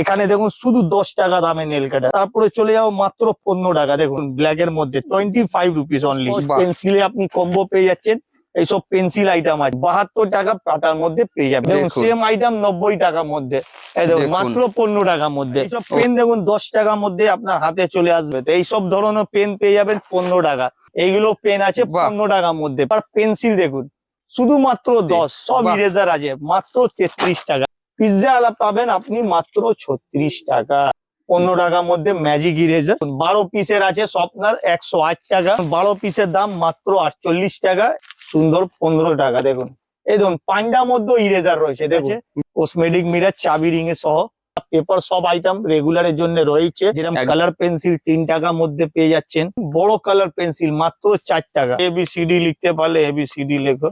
এখানে দেখুন শুধু 10 টাকা দামে নেল কাটার। তারপরে চলে যাও মাত্র 15 টাকা, দেখুন ব্ল্যাক এর মধ্যে 25 রুপিস অনলি। পেন্সিলে আপনি কম্বো পেয়ে যাচ্ছেন, এইসব পেন্সিল আইটেম আছে 72 টাকা পাতার মধ্যে পেয়ে যাবেন। দেখুন সেম আইটেম 90 টাকার মধ্যে, এই দেখুন মাত্র 15 টাকার মধ্যে। এইসব পেন দেখুন 10 টাকার মধ্যে আপনার হাতে চলে আসবে। তো এইসব ধরনের পেন পেয়ে যাবেন 15 টাকা। এইগুলো পেন আছে 15 টাকার মধ্যে। আর পেন্সিল দেখুন শুধুমাত্র 10। সব ইরেজার আছে মাত্র 33 টাকা। পিৎজা আলা পাবেন আপনি মাত্র 36 টাকা। 15 টাকার মধ্যে ম্যাজিক ইরেজার 12 পিসের আছে স্বপ্নার 108 টাকা। 12 পিসের দাম মাত্র 48 টাকা। সুন্দর 15 টাকা। দেখুন এই দেখুন পান্ডার মধ্যে ইরেজার রয়েছে, দেখছে কসমেটিক মিরার চাবি রিং এ সহ। পেপার সব আইটেম রেগুলারের জন্য রয়েছে, যেরকম কালার পেন্সিল 3 টাকার মধ্যে পেয়ে যাচ্ছেন। বড় কালার পেন্সিল মাত্র 4 টাকা। ABCD লিখতে পারলে ABCD লেখো,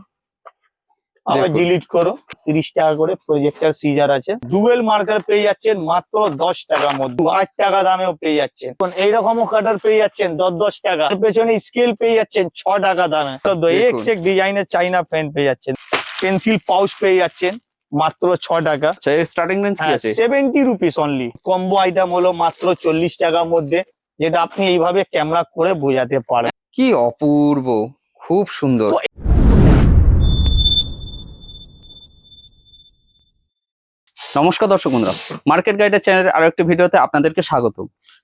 আবার ডিলিট করো। 30 টাকা করে প্রজেক্টর সিজার আছে। ডুয়েল মার্কার পেয়ে যাচ্ছেন মাত্র 10 টাকার মধ্যে। 8 টাকা দামেও পেয়ে যাচ্ছেন। এইরকমও কাটার পেয়ে যাচ্ছেন 10 টাকা। পেছনে স্কেল পেয়ে যাচ্ছেন 6 টাকা দামে। এক ডিজাইনের চাইনা পেন পেয়ে যাচ্ছেন। পেন্সিল পাউচ পেয়ে যাচ্ছেন মাত্র 6 টাকা। স্টার্টিং রেঞ্জ কি আছে? 70 রুপিস অনলি। কম্বো আইটেম হলো মাত্র 40 টাকার মধ্যে, যেটা আপনি এইভাবে ক্যামেরা করে বোঝাতে পারেন। কি অপূর্ব, খুব সুন্দর। নমস্কার দর্শক বন্ধুরা, মার্কেট গাইডের চ্যানেলের আরো একটি ভিডিওতে আপনাদেরকে স্বাগত।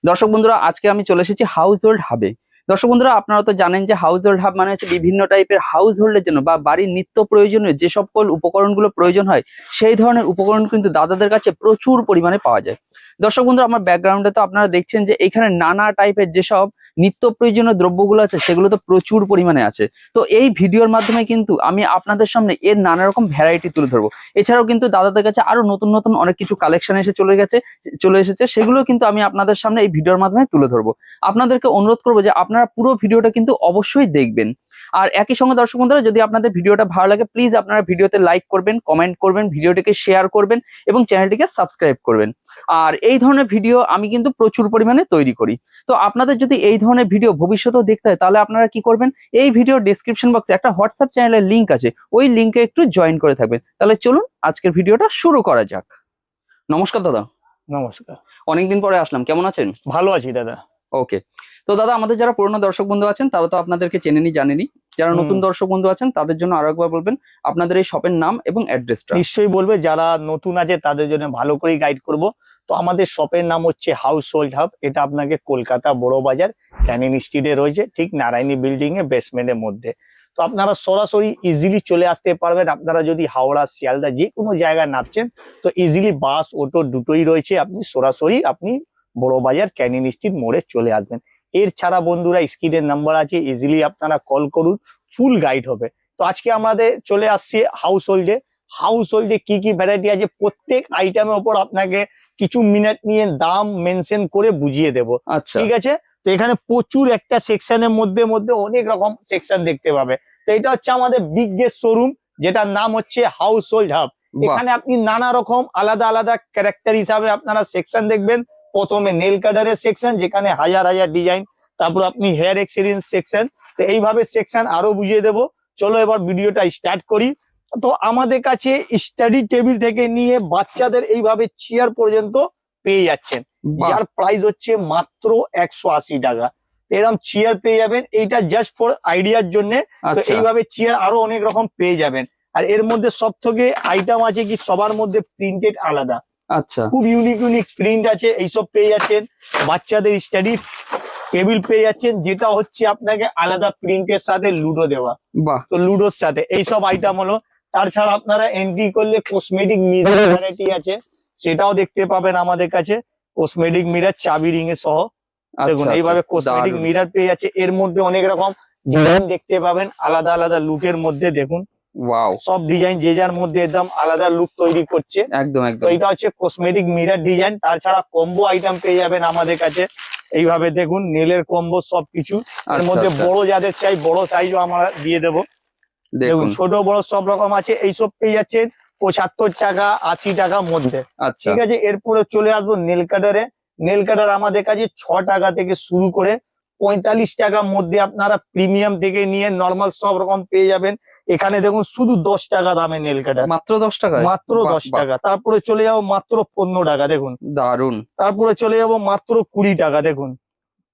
দর্শক বন্ধুরা, আজকে আমি চলে এসেছি হাউস হোল্ড হাবে। দর্শক বন্ধুরা, আপনারা তো জানেন যে হাউস হোল্ড হাব মানে হচ্ছে বিভিন্ন টাইপের হাউস হোল্ডের জন্য বা বাড়ির নিত্য প্রয়োজনীয় যে সকল উপকরণগুলো প্রয়োজন হয় সেই ধরনের উপকরণ কিন্তু দাদাদের কাছে প্রচুর পরিমাণে পাওয়া যায়। দর্শক বন্ধুরা, আমার ব্যাকগ্রাউন্ডে তো আপনারা দেখছেন যে এখানে নানা টাইপের যেসব নিত্য প্রয়োজনীয় দ্রব্যগুলো আছে সেগুলো তো প্রচুর পরিমাণে আছে। তো এই ভিডিওর মাধ্যমে কিন্তু আমি আপনাদের সামনে এর নানা রকম ভ্যারাইটি তুলে ধরবো। এছাড়াও কিন্তু দাদাদের কাছে আরো নতুন নতুন অনেক কিছু কালেকশন চলে এসেছে, সেগুলো কিন্তু আমি আপনাদের সামনে এই ভিডিওর মাধ্যমে তুলে ধরবো। আপনাদেরকে অনুরোধ করবো যে আপনারা পুরো ভিডিওটা কিন্তু অবশ্যই দেখবেন। আর একই সঙ্গে দর্শক বন্ধুরা, যদি আপনাদের ভিডিওটা ভালো লাগে প্লিজ আপনারা ভিডিওতে লাইক করবেন, কমেন্ট করবেন, ভিডিওটিকে শেয়ার করবেন এবং চ্যানেলটিকে সাবস্ক্রাইব করবেন। আর এই ধরনের ভিডিও আমি কিন্তু প্রচুর পরিমাণে তৈরি করি। তো আপনাদের যদি এই ধরনের ভিডিও ভবিষ্যতেও দেখতে হয় তাহলে আপনারা কি করবেন, এই ভিডিও ডেসক্রিপশন বক্সে একটা হোয়াটসঅ্যাপ চ্যানেলের লিঙ্ক আছে, ওই লিঙ্কে একটু জয়েন করে থাকবেন। তাহলে চলুন আজকের ভিডিওটা শুরু করা যাক। নমস্কার দাদা। নমস্কার। অনেকদিন পরে আসলাম, কেমন আছেন? ভালো আছি দাদা। ওকে, তো দাদা আমাদের যারা পুরনো দর্শক বন্ধু আছেন তারা তো আপনাদেরকে চেনেনি জানেনি, যারা নতুন দর্শক বন্ধু আছেন তাদের জন্য আরো একবার বলবেন আপনাদের এই শপের নাম এবং অ্যাড্রেসটা। নিশ্চয়ই বলবে, যারা নতুন আছে তাদের জন্য ভালো করে গাইড করব। তো আমাদের শপের নাম হচ্ছে হাউস হোল্ড হাব। এটা আপনাকে কলকাতা বড় বাজার ক্যানিং স্ট্রিটে রয়েছে, ঠিক নারায়ণী বিল্ডিং এর বেসমেন্টের মধ্যে। তো আপনারা সরাসরি ইজিলি চলে আসতে পারবেন। আপনারা যদি হাওড়া শিয়ালদা যে কোনো জায়গায় নামছেন তো ইজিলি বাস অটো দুটোই রয়েছে, আপনি সরাসরি বড় বাজার ক্যানিং স্ট্রিট মোড়ে চলে আসবেন। এর ছাড়া বন্ধুরা স্ক্রিনের নাম্বার আছে, ইজিলি আপনারা কল করুন, ফুল গাইড হবে। তো আজকে আমাদের চলে আসছে হাউস হোল্ডে কি কি ভ্যারাইটি আছে প্রত্যেক আইটেমের উপর আপনাকে কিছু মিনিট নিয়ে দাম মেনশন করে বুঝিয়ে দেব। আচ্ছা, ঠিক আছে? তো এখানে প্রচুর একটা সেকশনের মধ্যে অনেক রকম সেকশন দেখতে পাবে। তো এটা হচ্ছে আমাদের বিগেস্ট শোরুম, যেটার নাম হচ্ছে হাউস হোল্ড হাব। এখানে আপনি নানা রকম আলাদা আলাদা ক্যারেক্টার হিসাবে আপনারা সেকশন দেখবেন। প্রথমে নেল কাটারের সেকশন, যেখানে হাজার হাজার ডিজাইন। তারপর আপনি হেয়ার এক্সেসরিজ সেকশন। তো এইভাবে সেকশন আরো বুঝিয়ে দেবো। চলো এবার ভিডিওটা স্টার্ট করি। তো আমাদের কাছে স্টাডি টেবিল থেকে নিয়ে বাচ্চাদের এইভাবে চেয়ার পর্যন্ত পেয়ে যাচ্ছেন, যার প্রাইস হচ্ছে মাত্র 180 টাকা। এরকম চেয়ার পেয়ে যাবেন, এইটা জাস্ট ফর আইডিয়ার জন্য। তো এইভাবে চেয়ার আরো অনেক রকম পেয়ে যাবেন। আর এর মধ্যে সব থেকে আইটেম আছে কি সবার মধ্যে প্রিন্টেড আলাদা। আচ্ছা, খুব ইউনিক প্রিন্ট আছে, এইসব পেয়ে যাচ্ছেন। বাচ্চাদের স্টাডি টেবিল পেয়ে যাচ্ছেন, যেটা হচ্ছে আপনাকে আলাদা প্রিন্টের সাথে লুডো দেওয়া। তো লুডোর সাথে এইসব আইটেম হলো। তাছাড়া আপনারা এন্ট্রি করলে কসমেটিক মিরর ভ্যারাইটি আছে, সেটাও দেখতে পাবেন আমাদের কাছে। কসমেটিক মিরর চাবি রিং এ সহ। দেখুন এইভাবে কসমেটিক মিরর পেয়ে যাচ্ছে। এর মধ্যে অনেক রকম ডিজাইন দেখতে পাবেন আলাদা আলাদা লুকের মধ্যে। দেখুন ওয়াও, সব ডিজাইন যে যার মধ্যে একদম আলাদা লুক তৈরি করছে। একদম তো এটা হচ্ছে কসমেটিক মিরর ডিজাইন। তাছাড়া কম্বো আইটেম পেয়ে যাবেন আমাদের কাছে। এইভাবে দেখুন নেলের কম্বো সবকিছু। এর মধ্যে বড় যাদের চাই বড় সাইজও আমরা দিয়ে দেবো। দেখুন ছোট বড় সব রকম আছে। এইসব পেয়ে যাচ্ছেন 75 টাকা 80 টাকার মধ্যে। ঠিক আছে? এরপরে চলে আসবো নেল কাটারে। নেল কাটার আমাদের কাছে 6 টাকা থেকে শুরু করে 45 টাকার মধ্যে আপনারা প্রিমিয়াম থেকে নিয়ে নর্মাল সব রকম পেয়ে যাবেন। এখানে দেখুন শুধু 10 টাকা দামে নেল কাটার, মাত্র 10 টাকায়, মাত্র বাহ, 10 বাহ, টাকা। তারপরে চলে যাবো মাত্র 15 টাকা দেখুন। দারুন, তারপরে চলে যাবো মাত্র 20 টাকা দেখুন।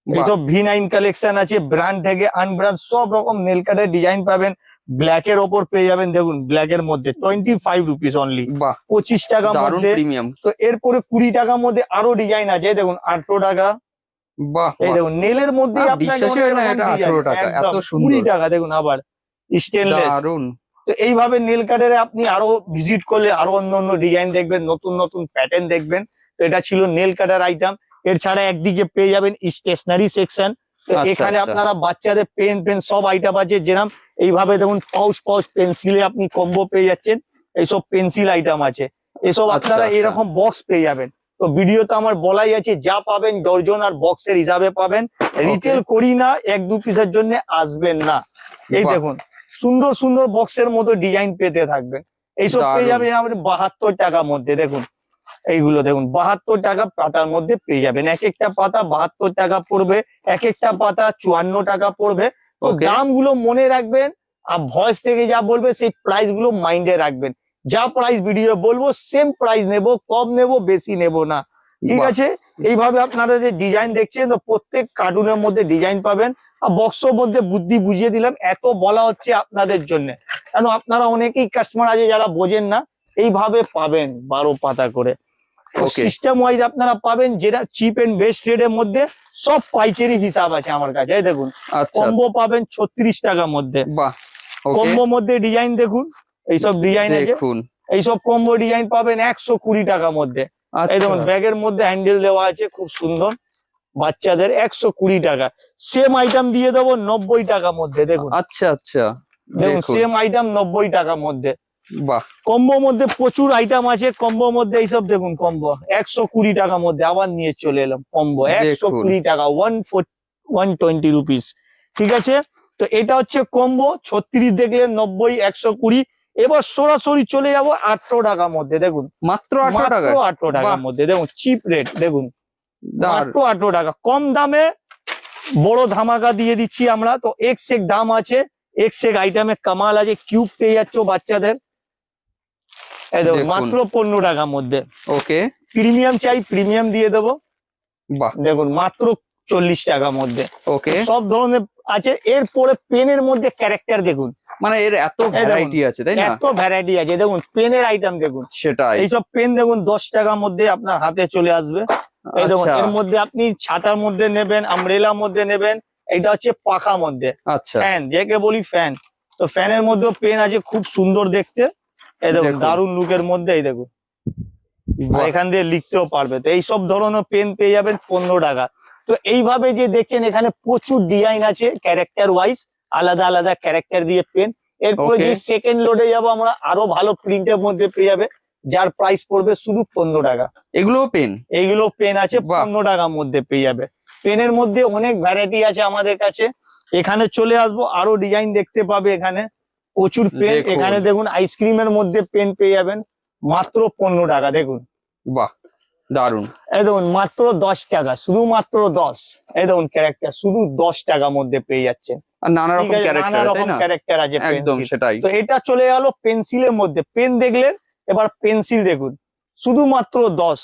বাহ, এইসব V9 কালেকশন আছে, ব্র্যান্ড থেকে আনব্র্যান্ড সব রকম নেল কাটার ডিজাইন পাবেন। ব্ল্যাক এর ওপর পেয়ে যাবেন দেখুন, ব্ল্যাক এর মধ্যে 25 রুপিস অনলি, বাহ, 25 টাকার দারুন মধ্যে। প্রিমিয়াম, তো এরপরে 20 টাকার মধ্যে আরো ডিজাইন আছে দেখুন, 18 টাকা। বাহ, এই বাহ, দেখুন নেলের মধ্যে আহ, আপনাকে বিশ্বাসই অনেক হয় না রকম এটা ডিজাইন, 18 টাকা, এত একদম 20 সুন্দর, টাকা দেখুন আবার স্টেনলেস। দারুন, তো এইভাবে নেল কাটারে আপনি আরো ভিজিট করলে আরো অন্য অন্য ডিজাইন দেখবেন, নতুন নতুন প্যাটার্ন দেখবেন। তো এটা ছিল নেল কাটার আইটেম। এর ছাড়া একদিকে পেয়ে যাবেন স্টেশনারি সেকশন। তো আচ্ছা, এখানে আচ্ছা, আপনারা বাচ্চাদের পেন সব আইটেম আছে, যেরকম এইভাবে দেখুন পাউচ পেন্সিলে আপনি কম্বো পেয়ে যাচ্ছেন। এইসব পেন্সিল আইটেম আছে, এসব আচ্ছা, আপনারা আচ্ছা, এরকম বক্স পেয়ে যাবেন। তো ভিডিওতে আমার বলাই আছে, যা পাবেন ডর্জন আর বক্সের হিসাবে পাবেন। রিটেল করি না, 1-2 পিসের জন্য আসবেন না। এই বাহ, দেখুন সুন্দর সুন্দর বক্সের মতো ডিজাইন পেতে থাকবেন। এইসব পেয়ে দারুন, যাবেন আমাদের 72 টাকার মধ্যে দেখুন। এইগুলো দেখুন 72 টাকা পাতার মধ্যে পেয়ে যাবেন। এক একটা পাতা 72 টাকা পড়বে, এক একটা পাতা 54 টাকা পড়বে। তো ওকে, দামগুলো মনে রাখবেন, আর ভয়েস থেকে যা বলবে সেই প্রাইস গুলো মাইন্ডে রাখবেন। যা প্রাইস ভিডিও বলবো সেম প্রাইস নেব, কম নেব বেশি নেব না, ঠিক বাহ, আছে? এইভাবে আপনারা যে ডিজাইন দেখছেন, তো প্রত্যেক কার্টুনের মধ্যে ডিজাইন পাবেন। আর বক্সের মধ্যে বুদ্ধি বুঝিয়ে দিলাম, এত বলা হচ্ছে আপনাদের জন্য, কেন আপনারা অনেকেই কাস্টমার আছে যারা বোঝেন না। এইভাবে পাবেন 12 পাতা করে। ওকে, সিস্টেম ওয়াইজ আপনারা পাবেন, যেটা চিপ এন্ড বেস্ট রেটের মধ্যে সব পাইকারি হিসাব আছে আমার কাছে। এই দেখুন আচ্ছা, কম্বো পাবেন 36 টাকার মধ্যে। বাহ, ওকে, কম্বো মধ্যে ডিজাইন দেখুন, এইসব ডিজাইন আছে। দেখুন, এইসব কম্বো ডিজাইন পাবেন 120 টাকার মধ্যে। এই আচ্ছা, দেখুন ব্যাগের মধ্যে হ্যান্ডেল দেওয়া আছে, খুব সুন্দর। বাচ্চাদের 120 টাকা। সেম আইটেম দিয়ে দেবো 90 টাকার মধ্যে দেখুন। আচ্ছা, আচ্ছা, দেখুন দেখুন, সেম আইটেম 90 টাকার মধ্যে। বাহ, কম্বো মধ্যে প্রচুর আইটেম আছে। কম্বো মধ্যে এইসব দেখুন, কম্বো 120 টাকার মধ্যে আবার নিয়ে চলে এলাম। কম্বো দেখুন, 120 টাকা, 120 রুপিস, ঠিক আছে? তো এটা হচ্ছে কম্বো 36 দেখলেন, 90, 120। এবার সরাসরি চলে যাব 18 টাকার মধ্যে দেখুন, মাত্র 18 মাত্র টাকায়, 18 টাকার বাহ, মধ্যে দেখুন, চিপ রেট দেখুন, দার, মাত্র 18 টাকা। কম দামে বড় ধামাকা দিয়ে দিচ্ছি আমরা। তো এক দাম আছে, এক আইটেমে কামাল আছে। কিউব পেয়ে যাচ্ছ বাচ্চাদের, এই দেখুন দেখুন, মাত্র 15 টাকার মধ্যে। ওকে, প্রিমিয়াম চাই, প্রিমিয়াম দিয়ে দেবো বাহ, দেখুন মাত্র 40 টাকার মধ্যে। ওকে, সব ধরনের আছে। এরপরে পেনের মধ্যে ক্যারেক্টার দেখুন, মানে এর এত দেখুন, ভ্যারাইটি আছে তাই না? এত ভ্যারাইটি আছে। দেখুন পেনের আইটেম দেখুন, সেটাই, এইসব পেন দেখুন 10 টাকার মধ্যে আপনার হাতে চলে আসবে। এই দেখুন আচ্ছা, এর মধ্যে আপনি ছাতার মধ্যে নেবেন, আমব্রেলার মধ্যে নেবেন। এটা হচ্ছে পাখা মধ্যে আচ্ছা, ফ্যান, যাকে বলি ফ্যান। তো ফ্যানের মধ্যেও পেন আছে, খুব সুন্দর দেখতে। এই দেখুন দেখুন, দারুণ লুকের মধ্যে। এই দেখুন আর বাহ, এখান দিয়ে লিখতেও পারবে। তো এইসব ধরনের পেন পেয়ে যাবেন 15 টাকা। তো এইভাবে যে দেখছেন এখানে প্রচুর ডিজাইন আছে, ক্যারেক্টার ওয়াইজ আলাদা আলাদা ক্যারেক্টার দিয়ে পেন। এরপরে ওকে, যে সেকেন্ড লোডে যাবো আমরা, আরো ভালো প্রিন্টের মধ্যে পেয়ে যাবে, যার প্রাইস পড়বে শুধু 15 টাকা। এগুলো পেন, এইগুলো পেন আছে বাহ, 15 টাকার মধ্যে পেয়ে যাবে। পেনের মধ্যে অনেক ভ্যারাইটি আছে আমাদের কাছে। এখানে চলে আসবো, আরো ডিজাইন দেখতে পাবে এখানে, প্রচুর পেন। দেখুন, এখানে দেখুন আইসক্রিমের মধ্যে পেন পেয়ে যাবেন মাত্র 15 টাকা দেখুন। বাহ, দারুন, এই দেখুন মাত্র 10 টাকা, শুধুমাত্র 10। এই দেখুন ক্যারেক্টার শুধু 10 টাকার মধ্যে পেয়ে যাচ্ছেন। আর নানা ঠিক রকম আছে, ক্যারেক্টার নানা তাই রকম না? ক্যারেক্টার আছে একদম পেন্সিল। সেটাই, তো এটা চলে গেল পেন্সিলের মধ্যে। পেন দেখলেন, এবার পেন্সিল দেখুন শুধুমাত্র 10।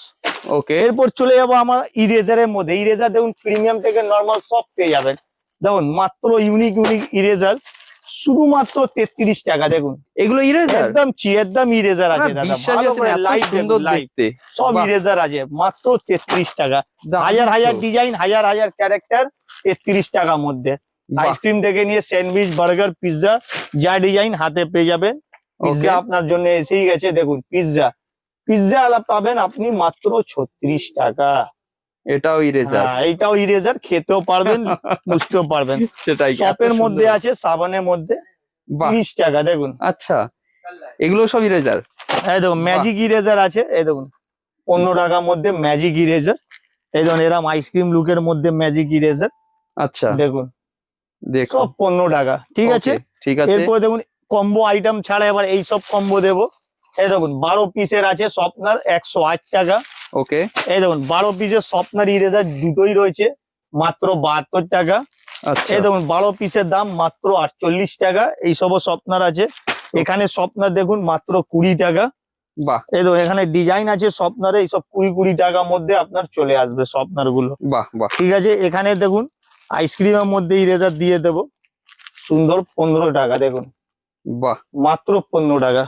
ওকে, এরপর চলে যাবো আমার ইরেজারের মধ্যে। ইরেজার দেখুন প্রিমিয়াম থেকে নর্মাল সব পেয়ে যাবেন। দেখুন মাত্র ইউনিক ইরেজার শুধুমাত্র 33 টাকা দেখুন। এগুলো ইরেজার, একদম ইরেজার আছে দাদা, বিশ্বাসই ভালো হচ্ছে না, করে এত লাইট সুন্দর লাইট দেখতে, সব বাহ, ইরেজার আছে মাত্র 33 টাকা। দারুণ হাজার হাজার তো, ডিজাইন, হাজার হাজার ক্যারেক্টার 33 টাকার মধ্যে। বাহ, আইসক্রিম থেকে নিয়ে স্যান্ডউইচ, বার্গার, পিৎজা, যা ডিজাইন হাতে পেয়ে যাবেন। পিৎজা ওকে, আপনার জন্য এসেই গেছে দেখুন। পিৎজা আলাপ পাবেন আপনি মাত্র 36 টাকা। এটাও ইরেজার, হ্যাঁ এইটাও ইরেজার, খেতেও পারবেন, বুঝতেও পারবেন। সেটাই, এত শপের মধ্যে সুন্দর, আছে, সাবানের মধ্যে বাহ, 30 টাকা দেখুন। আচ্ছা, এগুলো সব ইরেজার, এই দেখুন বাহ, ম্যাজিক ইরেজার আছে, এই দেখুন 15 টাকার মধ্যে ম্যাজিক ইরেজার। এই দেখুন এরকম আইসক্রিম লুকের মধ্যে ম্যাজিক ইরেজার আচ্ছা, দেখুন, দেখুন, সব 15 টাকা, ঠিক আছে? ওকে, ঠিক আছে, এরপরে দেখুন কম্বো আইটেম ছাড়া এবার এই সব কম্বো দেবো। এই দেখুন 12 পিসের আছে স্বপ্নার, 108 টাকা। ওকে, এই দেখুন 12 পিসের স্বপ্নার ইরেজার দুটোই রয়েছে মাত্র 72 টাকা। আচ্ছা এই দেখুন 12 পিসের দাম মাত্র 48 টাকা। এই সব স্বপ্নার আছে, এখানে স্বপ্নার দেখুন মাত্র 20 টাকা। বাহ এই দেখুন এখানে ডিজাইন আছে স্বপ্নারে, এইসব 20 টাকার মধ্যে আপনার চলে আসবে স্বপ্নার গুলো। বাহ বাহ ঠিক আছে, এখানে দেখুন আইসক্রিমের মধ্যে ইরেজার দিয়ে দেবো সুন্দর 15 টাকা, দেখুন বাহ মাত্র 15 টাকা।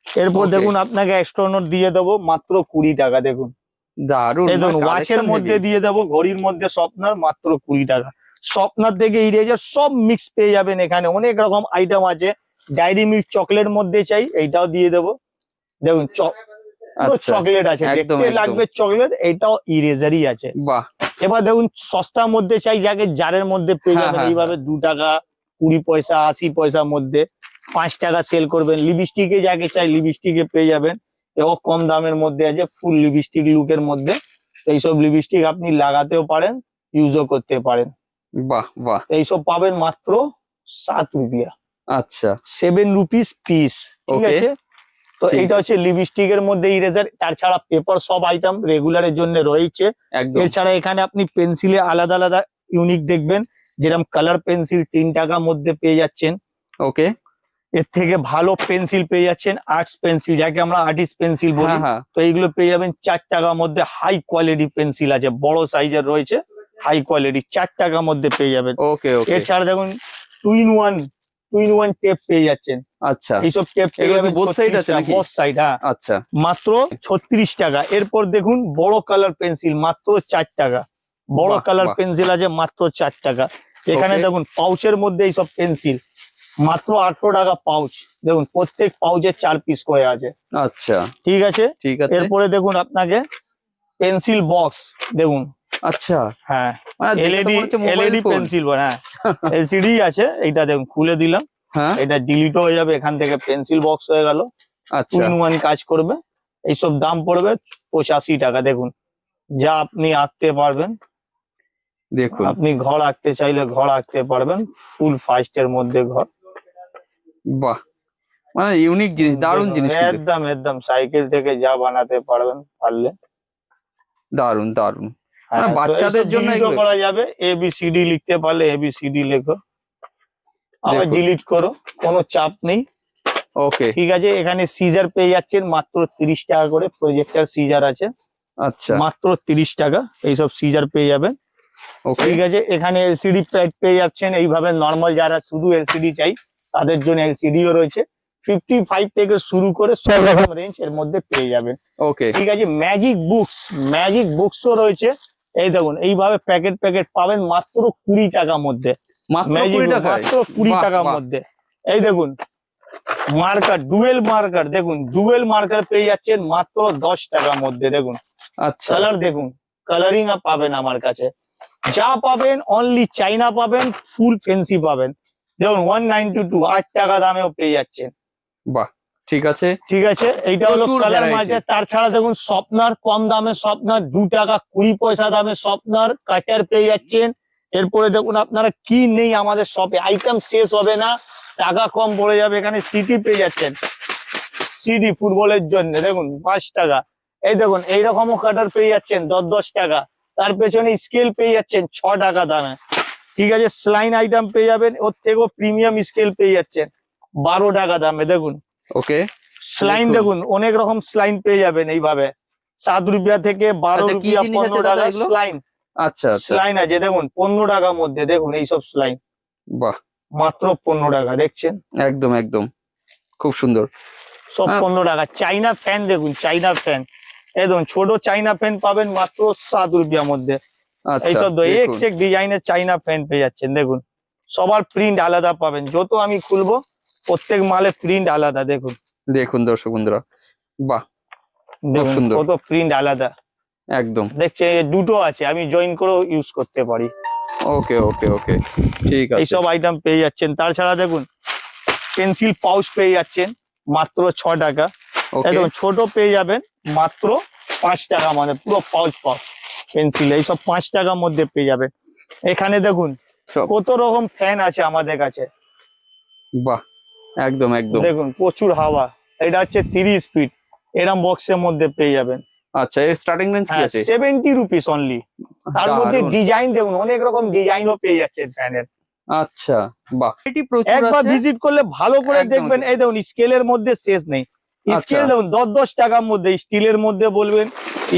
এরপর Okay. দেখুন আপনাকে এক্সট্রা নোট দিয়ে দেবো মাত্র 20 টাকা, দেখুন দারুন এই দেখুন মানে ওয়াচের collection মধ্যে heavy। দিয়ে দেবো, ঘড়ির মধ্যে স্বপ্নার মাত্র 20 টাকা। স্বপ্নার থেকে ইরেজার সব মিক্স পেয়ে যাবেন, এখানে অনেক রকম আইটেম আছে। ডায়েরি মিল্ক চকলেট মধ্যে চাই, এইটাও দিয়ে দেবো। দেখুন আচ্ছা চকলেট আছে, একদম, দেখতে একদম। লাগবে চকলেট, এইটাও ইরেজারই আছে। বাহ এবার দেখুন সস্তার মধ্যে চাই, যাকে জারের মধ্যে পেয়ে হ্যাঁ, যাবেন হ্যাঁ, এইভাবে 2 টাকা 20 পয়সা 80 পয়সার মধ্যে 5 টাকা সেল করবেন। লিপস্টিকে যাকে চাই লিপস্টিকে পেয়ে যাবেন, এবং কম দামের মধ্যে আছে ফুল লিপস্টিক লুকের মধ্যে। এইসব লিপস্টিক আপনি লাগাতেও পারেন, ইউজও করতে পারেন। বাহ বাহ এইসব পাবেন মাত্র 7 রুপিয়া, আচ্ছা 7 রুপিস পিস। ঠিক Okay. আছে, তো ঠিক এইটা হচ্ছে লিপস্টিকের মধ্যে ইরেজার। তাছাড়া পেপার সব আইটেম রেগুলারের জন্য রয়েছে। একদম এছাড়া এখানে আপনি পেন্সিলে আলাদা আলাদা ইউনিক দেখবেন, যেরকম কালার পেন্সিল 3 টাকার মধ্যে পেয়ে যাচ্ছেন। ওকে এর থেকে ভালো পেন্সিল পেয়ে যাচ্ছেন আর্টস পেন্সিল, যাকে আমরা আর্টিস্ট পেন্সিল বলি। হ্যাঁ হ্যাঁ তো এইগুলো পেয়ে যাবেন 4 টাকার মধ্যে। হাই কোয়ালিটি পেন্সিল আছে, বড় সাইজের রয়েছে, হাই কোয়ালিটি 4 টাকার মধ্যে পেয়ে যাবেন। ওকে ওকে এছাড়া দেখুন টু ইন ওয়ান টেপ পেয়ে যাচ্ছেন। আচ্ছা এইসব টেপ পেয়ে এগুলো কি যাবেন both side আছে নাকি? both side, হ্যাঁ, আচ্ছা মাত্র 36 টাকা। এরপর দেখুন বড় কালার পেন্সিল মাত্র 4 টাকা। বড় বাহ, কালার বাহ। পেন্সিল আছে মাত্র 4 টাকা। এখানে Okay. দেখুন পাউচের মধ্যে এইসব পেন্সিল মাত্র 18 টাকা পাউচ। দেখুন প্রত্যেক পাউচে 4 পিস করে আছে। আচ্ছা ঠিক আছে, ঠিক আছে এরপরে দেখুন আপনাকে পেন্সিল বক্স, দেখুন আচ্ছা হ্যাঁ মানে দেখে তো এলইডি মনে হচ্ছে মোবাইল এলইডি ফোন পেন্সিল, হ্যাঁ এলসিডি আছে। এইটা দেখুন খুলে দিলাম, হ্যাঁ এটা ডিলিট হয়ে যাবে, এখান থেকে পেন্সিল বক্স হয়ে গেল। টু আচ্ছা ইন ওয়ান কাজ করবে। এইসব দাম পড়বে 85 টাকা। দেখুন যা আপনি আঁকতে পারবেন, দেখুন আপনি ঘর আঁকতে চাইলে ঘর আঁকতে পারবেন, ফুল ফাস্টের মধ্যে ঘর। বাহ মানে ইউনিক জিনিস দারুণ দেখুন, জিনিস কিন্তু একদম একদম সাইকেল থেকে যা বানাতে পারবেন পারলে। দারুণ দারুণ হ্যাঁ, মানে তো বাচ্চাদের এইসব জন্য ডিলিটও এগুলো করা যাবে। ABCD লিখতে পারলে ABCD লেখো, আবার দেখুন। ডিলিট করো, কোনো চাপ নেই। ওকে ঠিক আছে, এখানে সিজার পেয়ে যাচ্ছেন মাত্র 30 টাকা করে। প্রজেক্টর সিজার আছে আচ্ছা মাত্র 30 টাকা, এইসব সিজার পেয়ে যাবেন। ওকে ঠিক আছে, এখানে এলসিডি প্যাড পেয়ে যাচ্ছেন। এইভাবে নর্মাল যারা শুধু এলসিডি চাই তাদের জন্য এলসিডিও রয়েছে। 55 থেকে শুরু করে সব রকম রেঞ্জ এর মধ্যে পেয়ে যাবেন। ওকে ঠিক আছে, ম্যাজিক বুকসও রয়েছে। এই দেখুন এইভাবে প্যাকেট প্যাকেট পাবেন মাত্র 20 টাকার মধ্যে। মাত্র ম্যাজিক 20 টাকায় মাত্র 20 বাহ, টাকার বাহ। মধ্যে। এই দেখুন মার্কার, ডুয়েল মার্কার, দেখুন ডুয়েল মার্কার পেয়ে যাচ্ছেন মাত্র 10 টাকার মধ্যে। দেখুন আচ্ছা কালার, দেখুন কালারিং পাবেন আমার কাছে। যা পাবেন অনলি চাইনা পাবেন, ফুল ফেন্সি পাবেন। দেখুন 192 8 টাকা দামেও পেয়ে যাচ্ছেন। বাহ ঠিক আছে ঠিক আছে, এইটা হলো প্রচুর কালার variety। মাঝে। তার ছাড়া দেখুন স্বপ্নার কম দামে, স্বপ্নার 2 টাকা 20 পয়সা দামে স্বপ্নার কাটার পেয়ে যাচ্ছেন। এরপরে দেখুন আপনারা কি নেই আমাদের শপে, আইটেম শেষ হবে না, টাকা কম পড়ে যাবে। এখানে সিটি পেয়ে যাচ্ছেন, সিডি ফুটবলের জন্য দেখুন 5 টাকা। এই দেখুন এইরকমও কাটার পেয়ে যাচ্ছেন 10 টাকা। তার পেছনে স্কেল পেয়ে যাচ্ছেন 6 টাকা দামে। ঠিক আছে, স্লাইন আইটেম পেয়ে যাবেন, ওর থেকেও প্রিমিয়াম স্কেল পেয়ে যাচ্ছেন 12 টাকা দামে। দেখুন ওকে স্লাইন, দেখুন। দেখুন অনেক রকম স্লাইন পেয়ে যাবেন এইভাবে 7 রুপিয়া থেকে 12 আচ্ছা, কি রুপিয়া জিনিস আছে 15 দাদা টাকা এগুলো? স্লাইন। আচ্ছা আচ্ছা স্লাইন আছে দেখুন 15 টাকার মধ্যে। দেখুন এইসব স্লাইন বাহ মাত্র 15 টাকা, দেখছেন একদম একদম খুব সুন্দর সব হ্যাঁ। 15 টাকা। চাইনা ফ্যান, দেখুন চাইনা ফ্যান, এই দেখুন ছোট চাইনা ফ্যান পাবেন মাত্র 7 রুপিয়ার মধ্যে। আচ্ছা এইসব দেখুন। এক ডিজাইনের চাইনা ফ্যান পেয়ে যাচ্ছেন। দেখুন সবার প্রিন্ট আলাদা পাবেন, যত আমি খুলবো প্রত্যেক মালে প্রিন্ট আলাদা। দেখুন দেখুন দর্শক বন্ধুরা বাহ দেখুন সুন্দর। কত প্রিন্ট আলাদা। একদম দেখছেন এই দুটো আছে, আমি জয়েন করেও ইউজ করতে পারি। ওকে ওকে ওকে ঠিক আছে এইসব আইটেম পেয়ে যাচ্ছেন। তাছাড়া দেখুন পেন্সিল পাউচ পেয়ে যাচ্ছেন মাত্র 6 টাকা। ওকে একদম ছোট পেয়ে যাবেন মাত্র 5 টাকা, মানে পুরো পাউচ পেন্সিল এইসব 5 টাকার মধ্যে পেয়ে যাবেন। এখানে দেখুন সব। কত রকম ফ্যান আছে আমাদের কাছে। বাহ একদম একদম দেখুন প্রচুর হাওয়া, এটা হচ্ছে 30 স্পিড, এরম বক্সের মধ্যে পেয়ে যাবেন। আচ্ছা এর স্টার্টিং রেঞ্জ কি হ্যাঁ, আছে 70 রুপিস অনলি। তার মধ্যে দারুণ। ডিজাইন দেখুন অনেক রকম ডিজাইনও পেয়ে যাচ্ছেন ফ্যানের। আচ্ছা, বাহ, এটি প্রচুর একবার আছে। ভিজিট করলে ভালো করে একদম দেখবেন। ঠিক। এই দেখুন স্কেলের মধ্যে শেষ নেই। আচ্ছা। স্কেল দেখুন 10-10 টাকার মধ্যে, স্টিলের মধ্যে বলবেন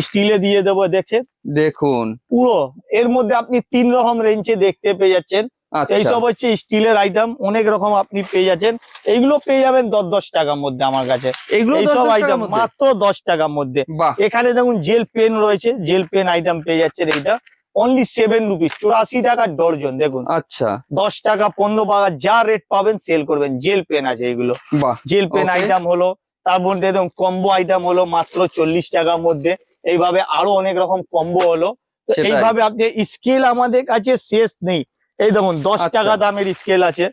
স্টিলে দিয়ে দেবো। দেখে দেখুন, পুরো এর মধ্যে আপনি 3 রকম রেঞ্জে দেখতে পেয়ে যাচ্ছেন। আচ্ছা, এইসব হচ্ছে স্টিলের আইটেম, অনেক রকম আপনি পেয়ে যাচ্ছেন। এইগুলো পেয়ে যাবেন 10-10 টাকার মধ্যে আমার কাছে। এগুলো 10 এইসব 10 টাকার আইটেম মধ্যে? মাত্র 10 টাকার মধ্যে। বাহ, এখানে দেখুন জেল পেন রয়েছে, জেল পেন আইটেম পেয়ে যাচ্ছেন। এইটা অনলি 7 রুপিস, 84 টাকার ডর্জন। দেখুন আচ্ছা, 10 টাকা 15 টাকা যা রেট পাবেন সেল করবেন। জেল পেন আছে এগুলো, বাহ, জেল পেন ওকে, আইটেম হলো। তার মধ্যে দেখুন কম্বো আইটেম হলো মাত্র 40 টাকার মধ্যে। এইভাবে আরো অনেক রকম কম্বো হলো। তো সেটাই। এইভাবে আপনি স্কেল আমাদের কাছে শেষ নেই। এই দেখুন 10 আচ্ছা। টাকা দামের স্কেল আছে,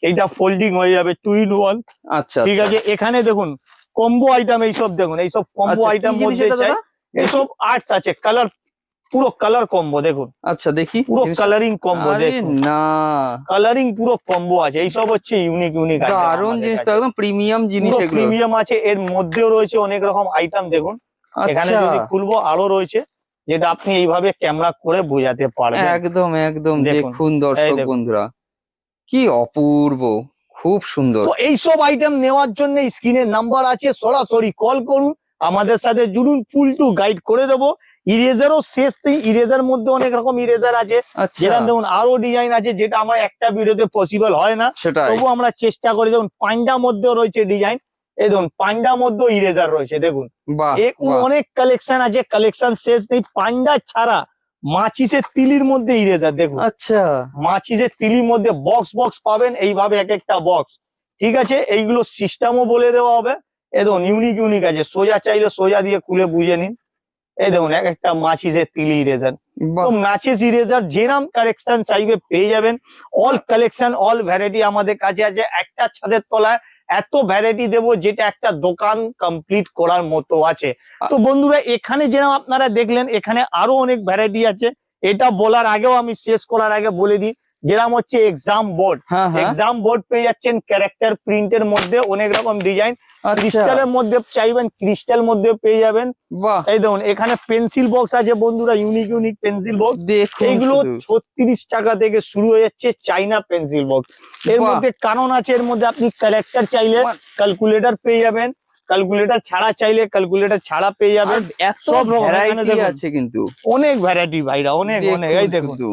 এইটা ফোল্ডিং হয়ে যাবে 2 in 1। আচ্ছা, ঠিক আচ্ছা, আছে, এখানে দেখুন কম্বো আইটেম, এইসব দেখুন এইসব কম্বো আচ্ছা, কি আইটেম জিনিস মধ্যে এটা চাই। দাদা? এইসব আর্টস আছে, কালার, পুরো কালার কম্বো দেখুন, আচ্ছা, দেখি পুরো জিনিসটা। কালারিং কম্বো আরে দেখুন, না, কালারিং পুরো কম্বো আছে। এইসব হচ্ছে ইউনিক ইউনিক আইটেম দারুণ আমাদের জিনিস তো, কাছে। একদম প্রিমিয়াম জিনিস পুরো এগুলো। প্রিমিয়াম আছে, এর মধ্যেও রয়েছে অনেক রকম আইটেম। দেখুন এখানে আচ্ছা, যদি খুলবো আরো রয়েছে, যেটা আপনি এইভাবে ক্যামেরা করে বোঝাতে পারবেন। একদম একদম, দেখুন, দেখুন এই দর্শক দেখুন। বন্ধুরা, কি অপূর্ব, খুব সুন্দর। তো এইসব আইটেম নেওয়ার জন্য স্ক্রিনে নাম্বার আছে, সরাসরি কল করুন, আমাদের সাথে জুড়ুন, ফুল টু গাইড করে দেবো। ইরেজারও শেষ নেই, ইরেজার মধ্যে অনেক রকম ইরেজার আছে। আচ্ছা, যেটা দেখুন আরো ডিজাইন আছে, যেটা আমার একটা ভিডিওতে পসিবল হয় না, সেটাই, তবু আমরা চেষ্টা করি। দেখুন পান্ডা মধ্যেও রয়েছে ডিজাইন, এই দেখুন পান্ডা মধ্যেও ইরেজার রয়েছে। দেখুন বাহ, এরকম বাহ, অনেক কালেকশন আছে, কালেকশন শেষ নেই। পান্ডা ছাড়া মাচিসের তিলির মধ্যে ইরেজার দেখুন, আচ্ছা, মাচিসের তিলির মধ্যে বক্স বক্স পাবেন, এইভাবে এক একটা বক্স। ঠিক আছে, এইগুলো সিস্টেমও বলে দেওয়া হবে। এই দেখুন ইউনিক ইউনিক আছে, সোজা চাইলে সোজা দিয়ে খুলে বুঝে নিন। এই দেখুন এক একটা মাচিসের তিলি ইরেজার। তো বাহ, ম্যাচেস ইরেজার যেরাম কালেকশন চাইবে পেয়ে যাবেন। অল কালেকশন, অল ভ্যারাইটি আমাদের কাছে আছে। একটা ছাদের তলায় এত ভ্যারাইটি দেবো, যেটা একটা দোকান কমপ্লিট করার মতো আছে। তো বন্ধুরা এখানে যেরকম আপনারা দেখলেন, এখানে আরো অনেক ভ্যারাইটি আছে। এটা বলার আগেও আমি শেষ করার আগে বলে দিই, যেরকম হচ্ছে এক্সাম বোর্ড। হ্যাঁ হ্যাঁ, এক্সাম বোর্ড পেয়ে যাচ্ছেন ক্যারেক্টার প্রিন্টের মধ্যে, অনেক রকম ডিজাইন। আচ্ছা, ক্রিস্টালের মধ্যে চাইবেন, ক্রিস্টাল মধ্যে পেয়ে যাবেন। বাহ, এই দেখুন এখানে পেন্সিল বক্স আছে বন্ধুরা, ইউনিক ইউনিক পেন্সিল বক্স। দেখুন এইগুলো শুধু। 36 টাকা থেকে শুরু হয়ে যাচ্ছে চাইনা পেন্সিল বক্স। এর বাহ, মধ্যে কারণ আছে, এর মধ্যে আপনি ক্যারেক্টার চাইলে বাহ। ক্যালকুলেটর পেয়ে যাবেন, ক্যালকুলেটর ছাড়া চাইলে ক্যালকুলেটর ছাড়া পেয়ে আর যাবেন। এত সব রকম এখানে ভ্যারাইটি দেখুন, আছে কিন্তু, অনেক ভ্যারাইটি ভাইরা, অনেক অনেক। এই দেখুন শুধু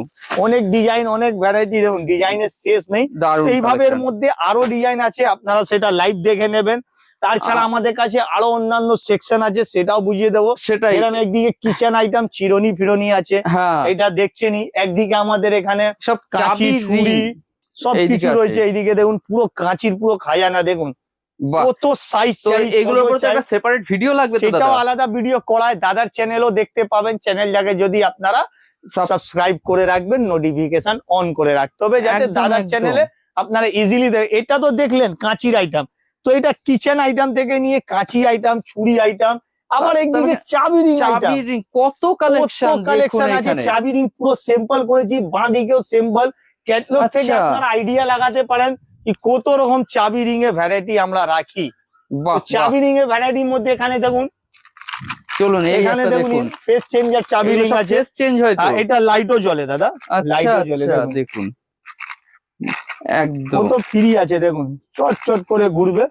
অনেক ডিজাইন, অনেক ভ্যারাইটি। দেখুন ডিজাইনের শেষ নেই। দারুণ এইভাবে এর কালেকশন। মধ্যে আরো ডিজাইন আছে, আপনারা সেটা লাইভ দেখে নেবেন। তাছাড়া আমাদের কাছে আরো অন্যান্য সেকশন আছে, সেটাও বুঝিয়ে দেবো। সেটাই, এরকম একদিকে কিচেন আইটেম, চিরুনি ফিরনি আছে, হ্যাঁ, এটা দেখছেনই। একদিকে আমাদের এখানে সব কাঁচি, চাবি ছুরি এইদিকে সবকিছু আছে। রয়েছে। এইদিকে দেখুন পুরো কাঁচির পুরো খাজানা। দেখুন বাহ, কত সাইজ তো চাই, এগুলোর কত উপর তো চাই, একটা সেপারেট ভিডিও লাগবে তো দাদা। সেটাও আলাদা ভিডিও করায়। দাদার চ্যানেলও দেখতে পাবেন, চ্যানেলটাকে যদি আপনারা সাবস্ক্রাইব করে রাখবেন, নোটিফিকেশন অন করে রাখতে হবে, যাতে একদম, দাদার একদম। চ্যানেলে আপনারা ইজিলি এটা তো দেখলেন কাঁচির আইটেম। তো এটা কিচেন আইটেম থেকে নিয়ে কাঁচি আইটেম, ছুরি আইটেম, আবার তার একদিকে মানে চাবি রিং আইটেম। চাবি ring, কত কালেকশন কালেকশন আছে। এখানে। চাবি রিং পুরো সিম্পল করেছি, বাঁ দিকেও সিম্পল। ক্যাটলগ থেকে আচ্ছা, আপনারা আইডিয়া লাগাতে পারেন কি কত রকম চাবি রিং এর ভ্যারাইটি আমরা রাখি। বাহ, তো চাবি রিং এর ভ্যারাইটির মধ্যে এখানে দেখুন, চলুন এই এখানে একটা দেখুন দেখুন, ফেস চেঞ্জার চাবি রিং আছে। ফেস চেঞ্জ হয় তো। এটা লাইটও জ্বলে দাদা, আচ্ছা লাইটও জ্বলে। আচ্ছা, দেখুন দেখুন একদম কত ফ্রি আছে, দেখুন চট চট করে ঘুরবে।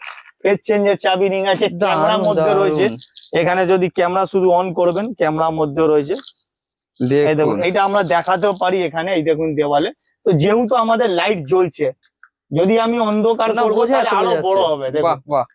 ফেস চেঞ্জের চাবি রিং আছে, ক্যামেরার দারুণ মধ্যে রয়েছে। দারুণ, এখানে যদি ক্যামেরা শুধু অন করবেন, ক্যামেরার মধ্যে রয়েছে। এই দেখুন দেখুন এটা আমরা দেখাতেও পারি এখানে, এই দেখুন দেওয়ালে। তো যেহেতু আমাদের লাইট জ্বলছে, যদি আমি অন্ধকার না, করবো বোঝা তাহলে যাচ্ছে, আরো বোঝা বড় যাচ্ছে। হবে। দেখুন বাহ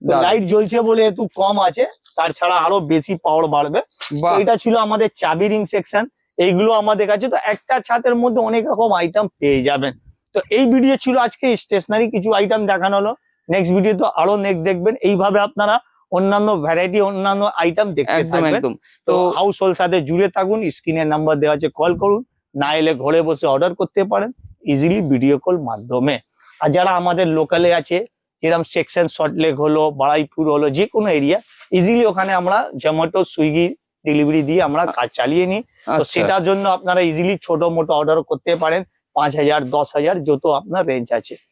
বাহ, লাইট জ্বলছে বলে একটু কম আছে, তার ছাড়া আরো বেশি পাওয়ার বাড়বে। তো বাহ, এটা ছিল আমাদের চাবি রিং সেকশন। এইগুলো আমাদের কাছে তো একটা ছাদের মধ্যে অনেক রকম আইটেম পেয়ে যাবেন। তো এই ভিডিও ছিল আজকে স্টেশনারি কিছু আইটেম দেখানো হলো। নেক্সট ভিডিও তো আরো নেক্সট দেখবেন। এইভাবে আপনারা অন্যান্য ভ্যারাইটি, অন্যান্য আইটেম দেখতে একদম থাকবেন। একদম। তো তো হাউস হোল্ড সাথে জুড়ে থাকুন, স্ক্রিনের নাম্বার দেওয়া আছে, কল করুন। না এলে ঘরে বসে অর্ডার করতে পারেন ইজিলি ভিডিও কল মাধ্যমে। আর যারা আমাদের লোকালে আছে, যেরকম সেকশন সল্টলেক হলো, বাড়াইপুর হলো, যে কোনো এরিয়া, ইজিলি ওখানে আমরা জোম্যাটো, সুইগি ডেলিভারি দিয়ে আমরা কাজ চালিয়ে নিই। তো আচ্ছা, সেটার জন্য আপনারা ইজিলি ছোট মোটো অর্ডার করতে পারেন, 5,000, 10,000 যত আপনার রেঞ্জ আছে।